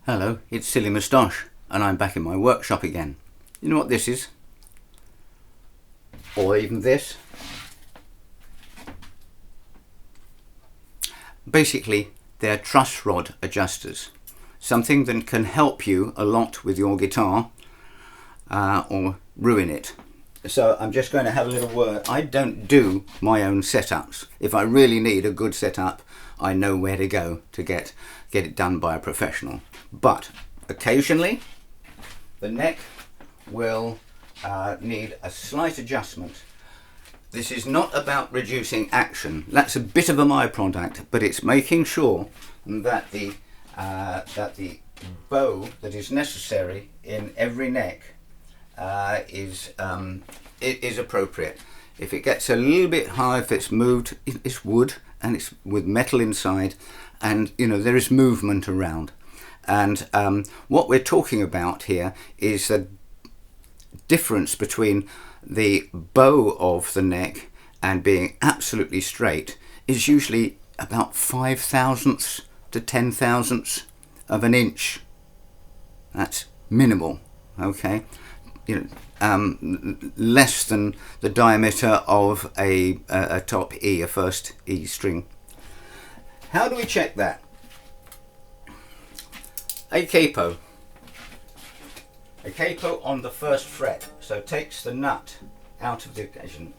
Hello, it's Silly Moustache, and I'm back in my workshop again. You know what this is? Or even this? Basically, they're truss rod adjusters. Something that can help you a lot with your guitar or ruin it. So I'm just going to have a little word. I don't do my own setups. If I really need a good setup, I know where to go to get it done by a professional. But occasionally the neck will need a slight adjustment. This is not about reducing action. That's a bit of a byproduct, but it's making sure that the bow that is necessary in every neck is appropriate. If it gets a little bit high, if it's moved, it's wood and it's with metal inside, and you know there is movement around. And what we're talking about here is the difference between the bow of the neck and being absolutely straight is usually about 5/1000ths to 10/1000ths of an inch. That's minimal, okay? You know, less than the diameter of a top E, a first E string. How do we check that? A capo on the first fret, so takes the nut out of the occasion.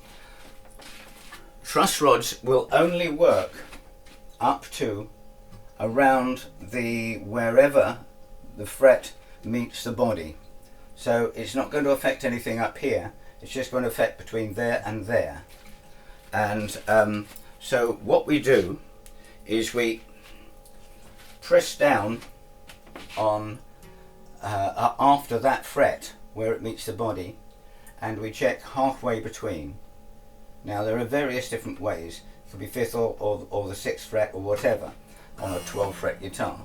Truss rods will only work up to around wherever the fret meets the body. So it's not going to affect anything up here, it's just going to affect between there and there. And so what we do is we press down on after that fret where it meets the body, and we check halfway between. Now there are various different ways. It could be 5th or the 6th fret or whatever on a 12 fret guitar.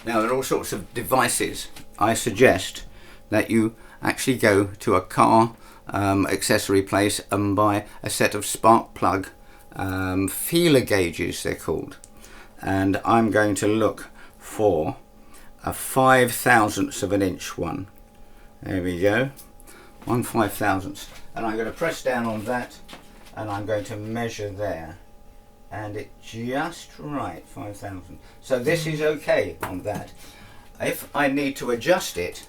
Now there are all sorts of devices. I suggest that you actually go to a car accessory place and buy a set of spark plug feeler gauges, they're called, and I'm going to look for a 5/1000ths of an inch one. There we go, 1/5000th, and I'm going to press down on that and I'm going to measure there, and it's just right, 5/1000. So this is okay on that. If I need to adjust it,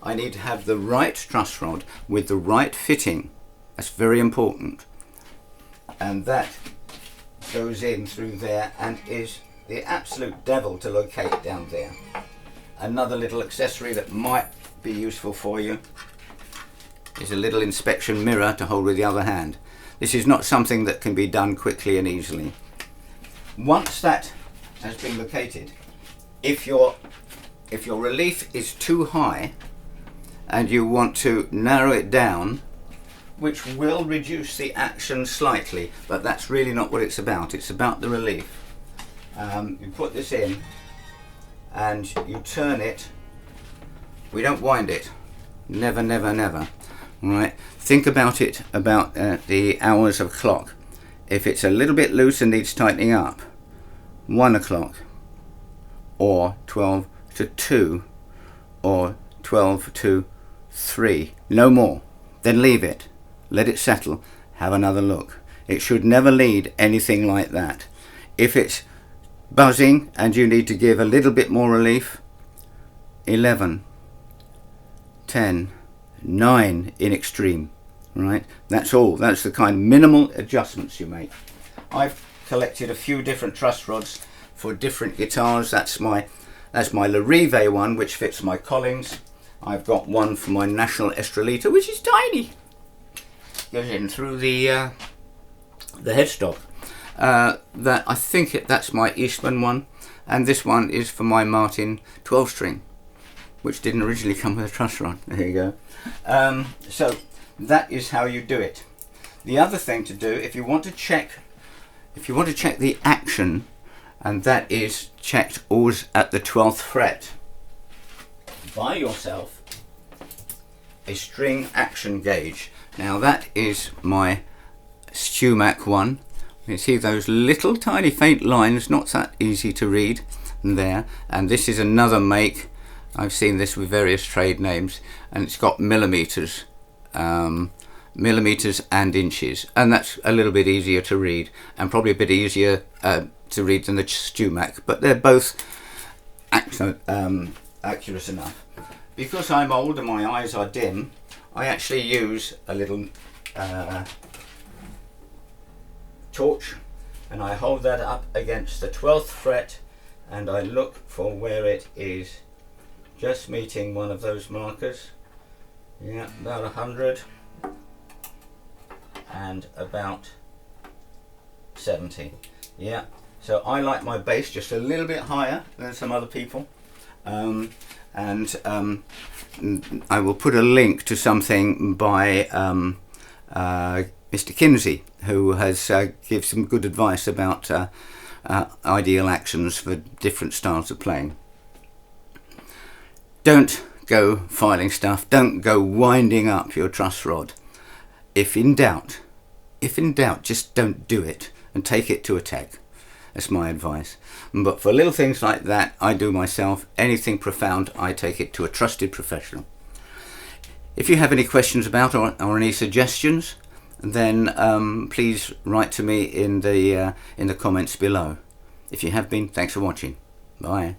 I need to have the right truss rod with the right fitting. That's very important, and that goes in through there and is the absolute devil to locate down there. Another little accessory that might be useful for you is a little inspection mirror to hold with the other hand. This is not something that can be done quickly and easily. Once that has been located, if your relief is too high and you want to narrow it down, which will reduce the action slightly, but that's really not what it's about. It's about the relief. You put this in and you turn it. We don't wind it. Never, never, never. All right. Think about it about the hours of clock. If it's a little bit loose and needs tightening up, 1 o'clock, or 12 to 2, or 12 to 3, no more. Then leave it. Let it settle. Have another look. It should never lead anything like that. If it's buzzing and you need to give a little bit more relief, 11, 10, 9 in extreme, right? That's all. That's the kind of minimal adjustments you make. I've collected a few different truss rods for different guitars. That's my Larive one, which fits my Collins. I've got one for my National Estrelita, which is tiny. Goes in through the headstock. That I think that's my Eastman one, and this one is for my Martin 12 string, which didn't originally come with a truss rod. There you go. So that is how you do it. The other thing to do, if you want to check the action, and that is checked always at the 12th fret, buy yourself a string action gauge. Now that is my Stumac one. You see those little tiny faint lines, not that easy to read. there, and this is another make. I've seen this with various trade names, and it's got millimeters, millimeters and inches, and that's a little bit easier to read, and probably a bit easier to read than the Stumac, but they're both accurate enough. Because I'm old and my eyes are dim, I actually use a little torch, and I hold that up against the 12th fret, and I look for where it is just meeting one of those markers. Yeah, about 100 and about 70. Yeah, so I like my bass just a little bit higher than some other people. I will put a link to something by Mr. Kinsey, who has gives some good advice about ideal actions for different styles of playing. Don't go filing stuff. Don't go winding up your truss rod. If in doubt, just don't do it and take it to a tech. That's my advice. But for little things like that, I do myself. Anything profound, I take it to a trusted professional. If you have any questions about or any suggestions, then please write to me in the comments below. If you have been, thanks for watching. Bye.